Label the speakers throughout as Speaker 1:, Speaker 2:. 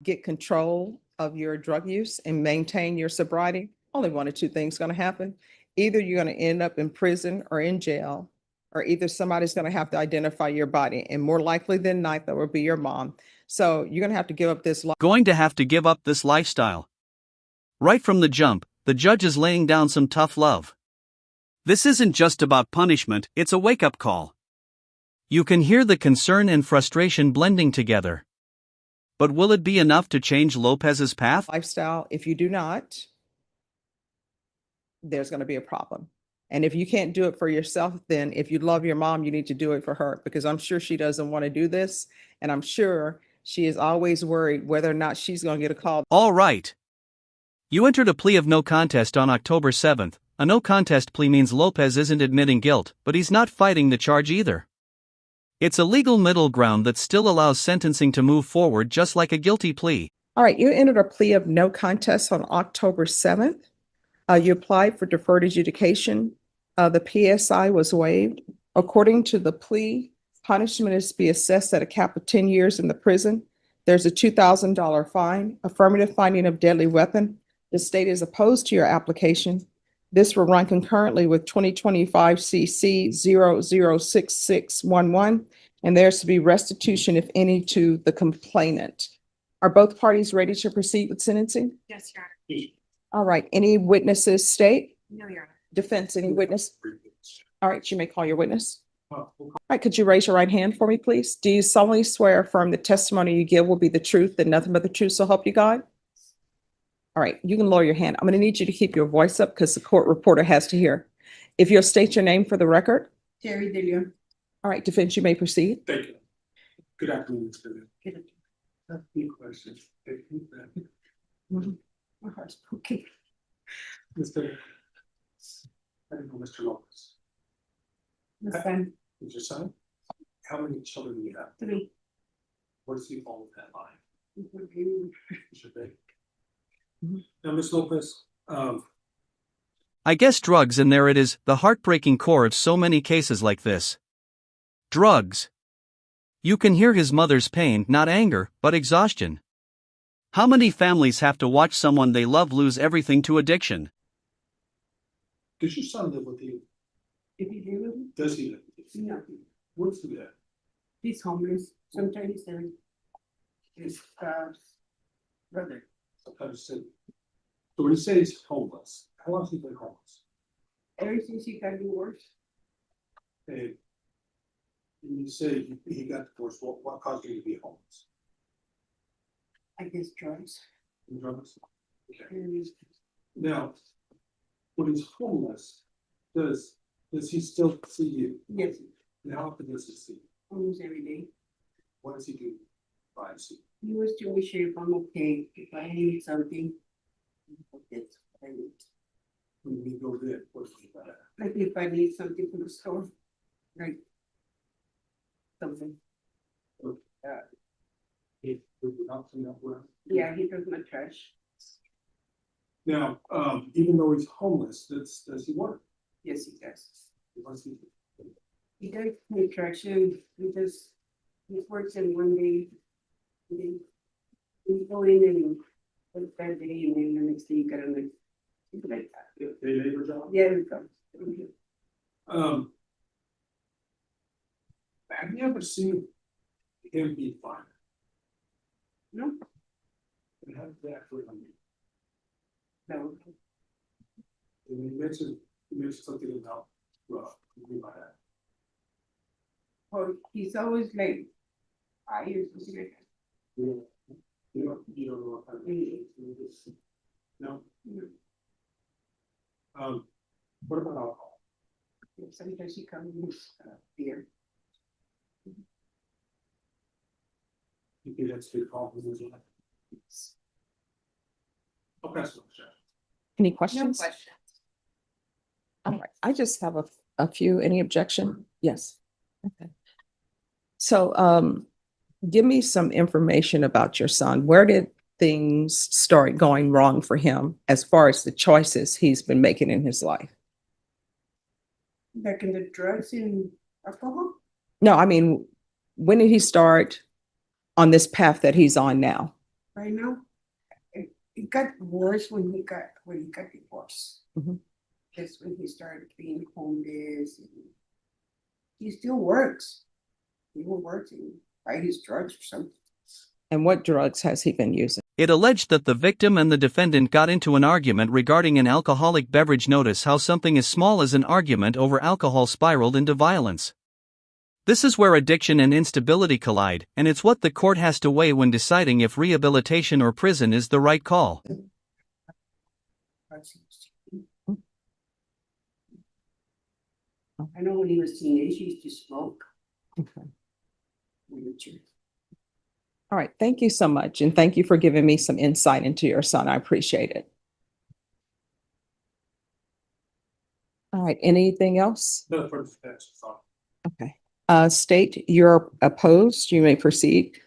Speaker 1: get control of your drug use and maintain your sobriety, only one or two things going to happen. Either you're going to end up in prison or in jail, or either somebody's going to have to identify your body. And more likely than not, that will be your mom. So you're going to have to give up this life.
Speaker 2: Going to have to give up this lifestyle. Right from the jump, the judge is laying down some tough love. This isn't just about punishment, it's a wake-up call. You can hear the concern and frustration blending together. But will it be enough to change Lopez's path?
Speaker 1: Lifestyle. If you do not, there's going to be a problem. And if you can't do it for yourself, then if you love your mom, you need to do it for her, because I'm sure she doesn't want to do this. And I'm sure she is always worried whether or not she's going to get a call.
Speaker 2: All right. You entered a plea of no contest on October 7th. A no contest plea means Lopez isn't admitting guilt, but he's not fighting the charge either. It's a legal middle ground that still allows sentencing to move forward just like a guilty plea.
Speaker 1: All right, you entered a plea of no contest on October 7th. You applied for deferred adjudication. The PSI was waived. According to the plea, punishment is to be assessed at a cap of 10 years in the prison. There's a $2,000 fine, affirmative finding of deadly weapon. The state is opposed to your application. This will run concurrently with 2025 CC 006611, and there's to be restitution, if any, to the complainant. Are both parties ready to proceed with sentencing?
Speaker 3: Yes, Your Honor.
Speaker 1: All right, any witnesses state?
Speaker 3: No, Your Honor.
Speaker 1: Defense, any witness? All right, you may call your witness. All right, could you raise your right hand for me, please? Do you solemnly swear or affirm the testimony you give will be the truth and nothing but the truth, so help you God? All right, you can lower your hand. I'm going to need you to keep your voice up because the court reporter has to hear. If you'll state your name for the record.
Speaker 3: Terry DeLeon.
Speaker 1: All right, defense, you may proceed.
Speaker 4: Thank you. Good afternoon, Mr. President.
Speaker 3: Good afternoon.
Speaker 4: I have a few questions. Thank you.
Speaker 3: My heart's broken.
Speaker 4: Mr. I don't know, Mr. Lopez.
Speaker 3: My son,
Speaker 4: Is your son? How many children do you have?
Speaker 3: 3.
Speaker 4: What's the all of that line?
Speaker 3: Mhm.
Speaker 4: Should they? Now, Ms. Lopez,
Speaker 2: I guess drugs, and there it is, the heartbreaking core of so many cases like this. Drugs. You can hear his mother's pain, not anger, but exhaustion. How many families have to watch someone they love lose everything to addiction?
Speaker 4: does your son live with you?
Speaker 3: If you do with me,
Speaker 4: Does he live with you?
Speaker 3: no,
Speaker 4: What's he there?
Speaker 3: he's homeless. Sometimes his brother.
Speaker 4: Sometimes say. So when you say he's homeless, how long has he been homeless?
Speaker 3: Ever since he got divorced,
Speaker 4: And you say he got divorced, what caused you to be homeless?
Speaker 3: I guess drugs.
Speaker 4: Drugs? Okay.
Speaker 3: And
Speaker 4: Now, when he's homeless, does he still see you?
Speaker 3: yes,
Speaker 4: And how often does he see you?
Speaker 3: almost every day.
Speaker 4: What does he do? Try to see.
Speaker 3: He was to make sure if I'm okay, if I need something. That's what I need.
Speaker 4: When we go there, what's that?
Speaker 3: Like if I need something from the store, like something.
Speaker 4: He would not clean up well.
Speaker 3: Yeah, he does my trash.
Speaker 4: Now, even though he's homeless, does he work?
Speaker 3: Yes, he does.
Speaker 4: What does he do?
Speaker 3: He does construction. He works in one day. Then we go in and work that day, and then the next day you got another. Something like that.
Speaker 4: Day labor job?
Speaker 3: Yeah, we go.
Speaker 4: Have you ever seen him be fined?
Speaker 3: No,
Speaker 4: And how did that hurt on you?
Speaker 3: no.
Speaker 4: And you mentioned something about, well, what do you mean by that?
Speaker 3: Or he's always like, I use something like that.
Speaker 4: You don't know what kind of thing. No? What about alcohol?
Speaker 3: Sometimes he comes with beer.
Speaker 4: You think that's big problems as well? I'll pass it on, Sharon.
Speaker 1: Any
Speaker 3: No
Speaker 1: questions?
Speaker 3: questions.
Speaker 1: All right, I just have a few. Any objection? Yes. Okay. So, give me some information about your son. Where did things start going wrong for him as far as the choices he's been making in his life?
Speaker 3: Back in the drugs and alcohol?
Speaker 1: No, I mean, when did he start on this path that he's on now?
Speaker 3: right now. It got worse when he got divorced.
Speaker 1: Mhm.
Speaker 3: Just when he started being homeless. And he still works. He will work and buy his drugs or something.
Speaker 1: And what drugs has he been using?
Speaker 2: It alleged that the victim and the defendant got into an argument regarding an alcoholic beverage. Notice how something as small as an argument over alcohol spiraled into violence. This is where addiction and instability collide, and it's what the court has to weigh when deciding if rehabilitation or prison is the right call.
Speaker 3: I know when he was teenage, he used to smoke.
Speaker 1: Okay. All right, thank you so much, and thank you for giving me some insight into your son. I appreciate it. All right, anything else?
Speaker 4: No further steps, so.
Speaker 1: Okay. State you're opposed. You may proceed.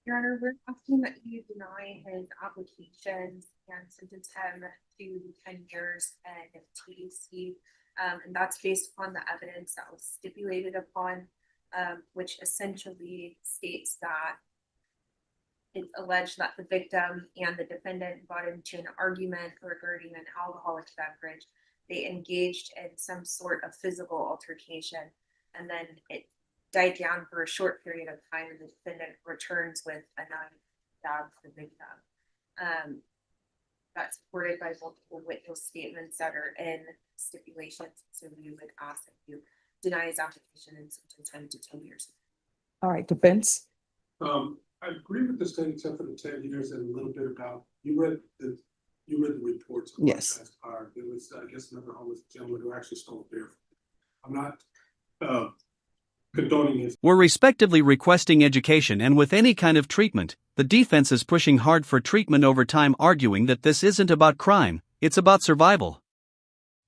Speaker 5: Your Honor, we're asking that you deny his applications and sentence him to 10 years and TDC. And that's based upon the evidence that was stipulated upon, which essentially states that it's alleged that the victim and the defendant got into an argument regarding an alcoholic beverage. They engaged in some sort of physical altercation, and then it died down for a short period of time, and the defendant returns with a knife, stabs the victim. That's supported by multiple witness statements that are in stipulations. So we would ask that you deny his application and sentence him to 10 years.
Speaker 1: All right, defense.
Speaker 4: I agree with the state except for the 10 years and a little bit about, you read the reports. Of
Speaker 1: Yes.
Speaker 4: what transpired. There was, I guess, another homeless gentleman who actually stole a beer. I'm not, condoning his.
Speaker 2: We're respectively requesting education and with any kind of treatment. The defense is pushing hard for treatment over time, arguing that this isn't about crime, it's about survival.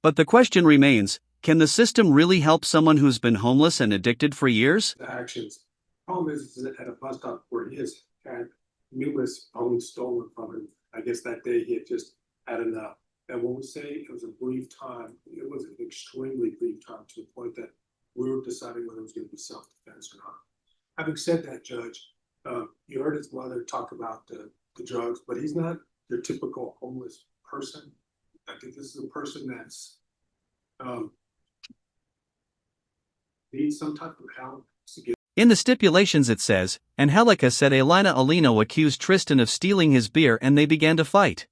Speaker 2: But the question remains, can the system really help someone who's been homeless and addicted for years?
Speaker 4: Actions. Problem is that at a bus stop where he has had numerous phones stolen from him. I guess that day he had just had enough. And when we say it was a brief time, it was an extremely brief time to the point that we were deciding whether it was going to be self-defense or not. Having said that, Judge, you heard his mother talk about the drugs, but he's not your typical homeless person. I think this is a person that's needs some type of help to get.
Speaker 2: In the stipulations it says, Angelica said Elena Alino accused Tristan of stealing his beer and they began to fight.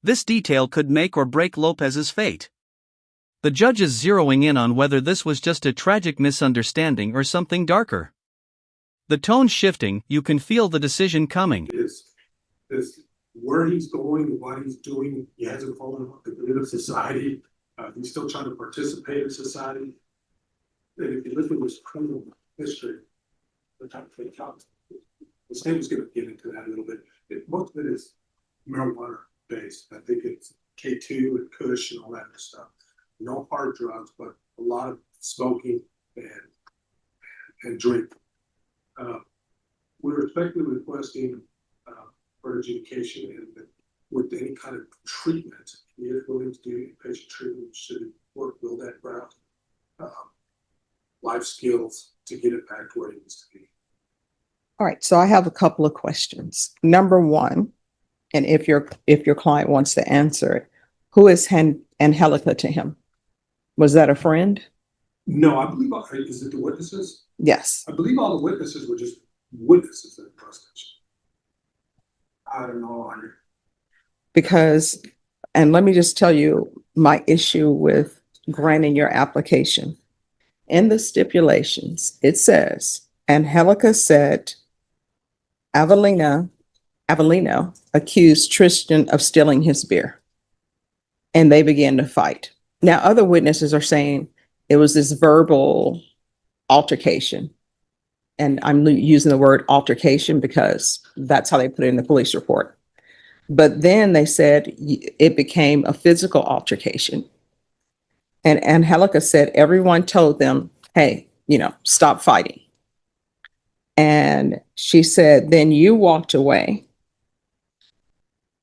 Speaker 2: This detail could make or break Lopez's fate. The judge is zeroing in on whether this was just a tragic misunderstanding or something darker. The tone's shifting, you can feel the decision coming.
Speaker 4: Is where he's going, what he's doing. He hasn't fallen off the grid of society. He's still trying to participate in society. And if you look at his criminal history, the type of thing, the state was going to get into that a little bit. Most of it is marijuana based. I think it's K2 and Kush and all that other stuff. No hard drugs, but a lot of smoking and drinking. We're respectfully requesting for adjudication and with any kind of treatment, he is willing to do inpatient treatment, should work, build that ground, life skills to get it back to where it needs to be.
Speaker 1: All right, so I have a couple of questions. Number one, and if your client wants to answer it, who is Angelica to him? Was that a friend?
Speaker 4: No, I believe, is it the witnesses?
Speaker 1: Yes.
Speaker 4: I believe all the witnesses were just witnesses in the prosecution. I don't know.
Speaker 1: Because, and let me just tell you my issue with granting your application. In the stipulations, it says, Angelica said Avelino accused Tristan of stealing his beer. And they began to fight. Now, other witnesses are saying it was this verbal altercation. And I'm using the word altercation because that's how they put it in the police report. But then they said it became a physical altercation. And Angelica said everyone told them, hey, stop fighting. And she said, then you walked away.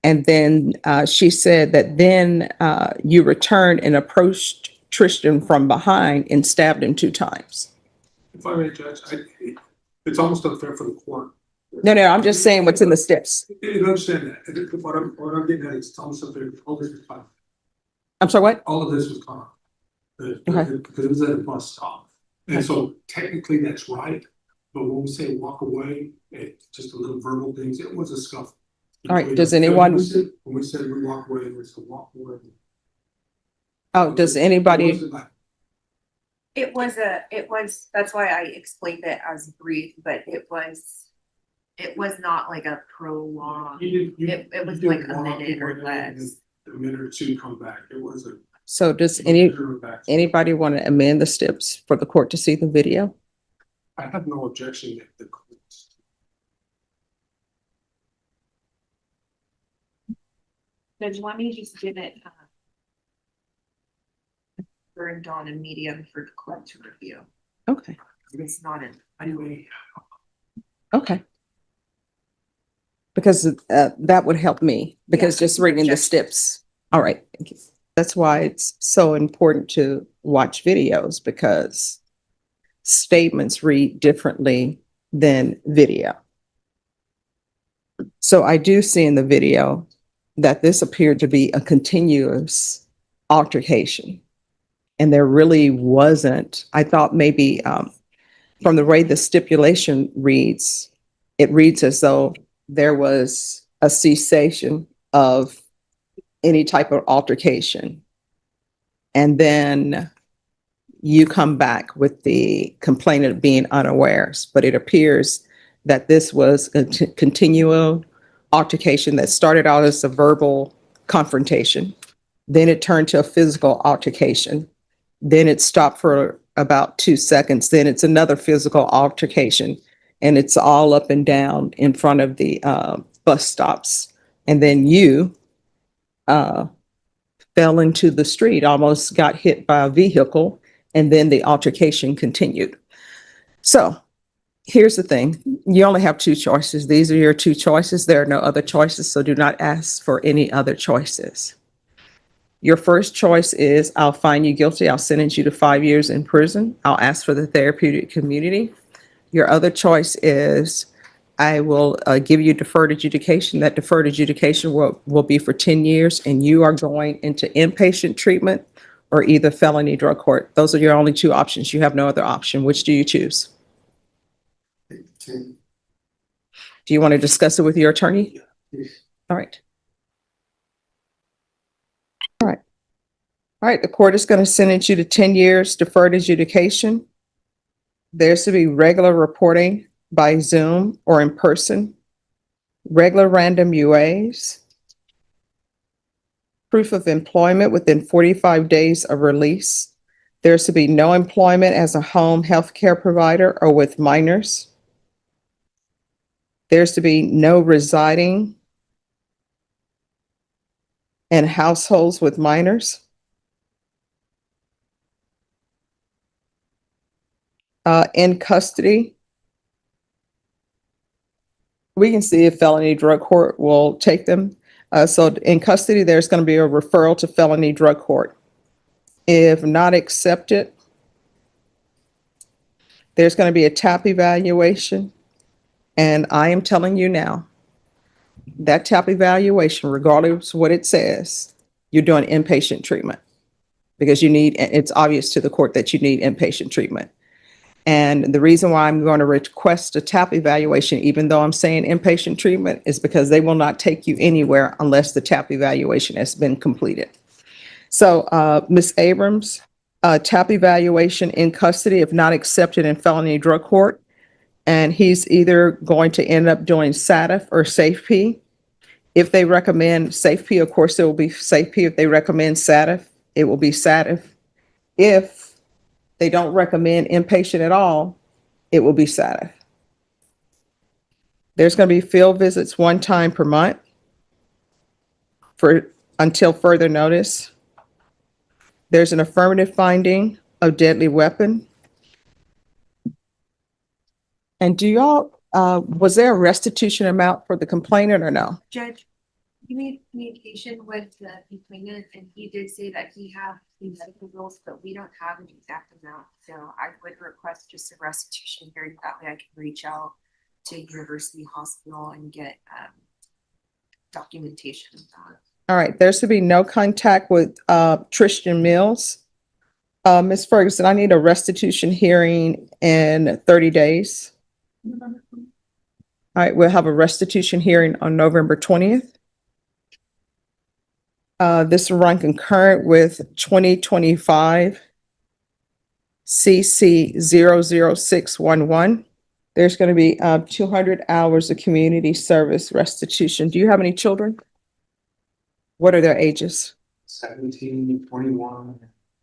Speaker 1: And then she said that then you returned and approached Tristan from behind and stabbed him 2 times.
Speaker 4: If I may, Judge, it's almost unfair for the court
Speaker 1: No, I'm just saying what's in the steps.
Speaker 4: You understand that, and what I'm getting at is tell us something, all this was fine,
Speaker 1: I'm sorry, what?
Speaker 4: all of this was fine.
Speaker 1: Okay.
Speaker 4: Because it was at a bus stop, and so technically that's right, but when we say walk away, it's just a little verbal things, it was a scuffle.
Speaker 1: All right, does anyone,
Speaker 4: When we said we walk away, it was to walk away.
Speaker 1: oh, does
Speaker 4: It
Speaker 1: anybody,
Speaker 4: wasn't like,
Speaker 5: It was, that's why I explained it as brief, but it was not like a prolonged, it was like a minute or less.
Speaker 4: A minute or two come back, it was a.
Speaker 1: so does anybody want to amend the steps for the court to see the video?
Speaker 4: I have no objection if the courts.
Speaker 5: Judge, let me just give it burned on a medium for the court to review.
Speaker 1: Okay,
Speaker 5: It's not in.
Speaker 4: Anyway,
Speaker 1: okay. Because that would help me, because
Speaker 5: Yeah.
Speaker 1: just reading the steps. All right, thank you. That's why it's so important to watch videos, because statements read differently than video. So I do see in the video that this appeared to be a continuous altercation. And there really wasn't. I thought maybe from the way the stipulation reads, it reads as though there was a cessation of any type of altercation. And then you come back with the complainant being unawares, but it appears that this was a continual altercation that started out as a verbal confrontation. Then it turned to a physical altercation. Then it stopped for about 2 seconds. Then it's another physical altercation. And it's all up and down in front of the bus stops. And then you fell into the street, almost got hit by a vehicle, and then the altercation continued. So here's the thing. You only have two choices. These are your two choices. There are no other choices, so do not ask for any other choices. Your first choice is I'll find you guilty. I'll sentence you to 5 years in prison. I'll ask for the therapeutic community. Your other choice is I will give you deferred adjudication. That deferred adjudication will be for 10 years, and you are going into inpatient treatment or either felony drug court. Those are your only two options. You have no other option. Which do you choose? Do you want to discuss it with your attorney? All right. All right. All right. The court is going to sentence you to 10 years deferred adjudication. There's to be regular reporting by Zoom or in person, regular random UAs, proof of employment within 45 days of release. There's to be no employment as a home health care provider or with minors. There's to be no residing in households with minors. In custody, we can see if felony drug court will take them. So in custody, there's going to be a referral to felony drug court. If not accepted, there's going to be a TAP evaluation. And I am telling you now, that TAP evaluation, regardless of what it says, you're doing inpatient treatment because it's obvious to the court that you need inpatient treatment. And the reason why I'm going to request a TAP evaluation, even though I'm saying inpatient treatment, is because they will not take you anywhere unless the TAP evaluation has been completed. So, Ms. Abrams, TAP evaluation in custody, if not accepted in felony drug court, and he's either going to end up doing SATF or SafeP. If they recommend SafeP, of course, it will be SafeP. If they recommend SATF, it will be SATF. If they don't recommend inpatient at all, it will be SATF. There's going to be field visits 1 time per month until further notice. There's an affirmative finding of deadly weapon. And was there a restitution amount for the complainant or no?
Speaker 5: Judge, he made communication with the complainant and he did say that he had these medical bills, but we don't have an exact amount. So I would request just a restitution hearing, that way I can reach out to University Hospital and get documentation of that.
Speaker 1: All right, there's to be no contact with Tristan Mills. Ms. Ferguson, I need a restitution hearing in 30 days. All right, we'll have a restitution hearing on November 20th. This will run concurrent with 2025 CC 00611. There's going to be 200 hours of community service restitution. Do you have any children? What are their ages?
Speaker 4: 17, 21,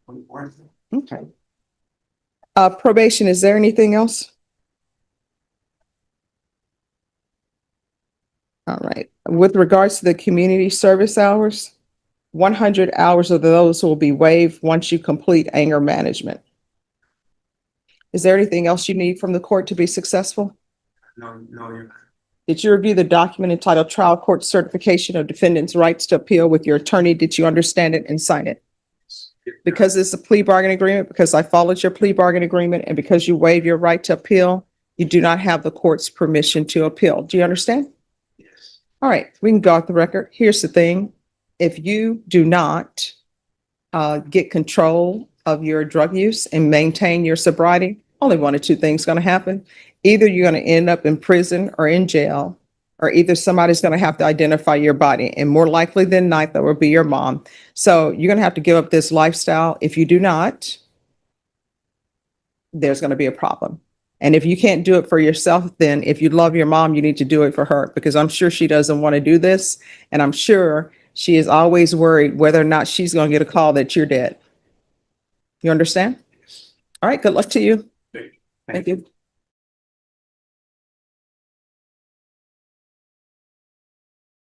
Speaker 4: 24.
Speaker 1: Okay. Probation, is there anything else? All right. With regards to the community service hours, 100 hours of those will be waived once you complete anger management. Is there anything else you need from the court to be successful?
Speaker 4: No, you're not.
Speaker 1: Did you review the document entitled Trial Court Certification of Defendant's Rights to Appeal with your attorney? Did you understand it and sign it? Because it's a plea bargain agreement, because I followed your plea bargain agreement, and because you waive your right to appeal, you do not have the court's permission to appeal. Do you understand?
Speaker 4: Yes.
Speaker 1: All right, we can go off the record. Here's the thing. If you do not get control of your drug use and maintain your sobriety, only one of two things going to happen. Either you're going to end up in prison or in jail, or either somebody's going to have to identify your body, and more likely than not, that will be your mom. So you're going to have to give up this lifestyle. If you do not, there's going to be a problem. And if you can't do it for yourself, then if you love your mom, you need to do it for her, because I'm sure she doesn't want to do this. And I'm sure she is always worried whether or not she's going to get a call that you're dead. You understand? All right, good luck to you.
Speaker 4: Thank you.
Speaker 1: Thank you.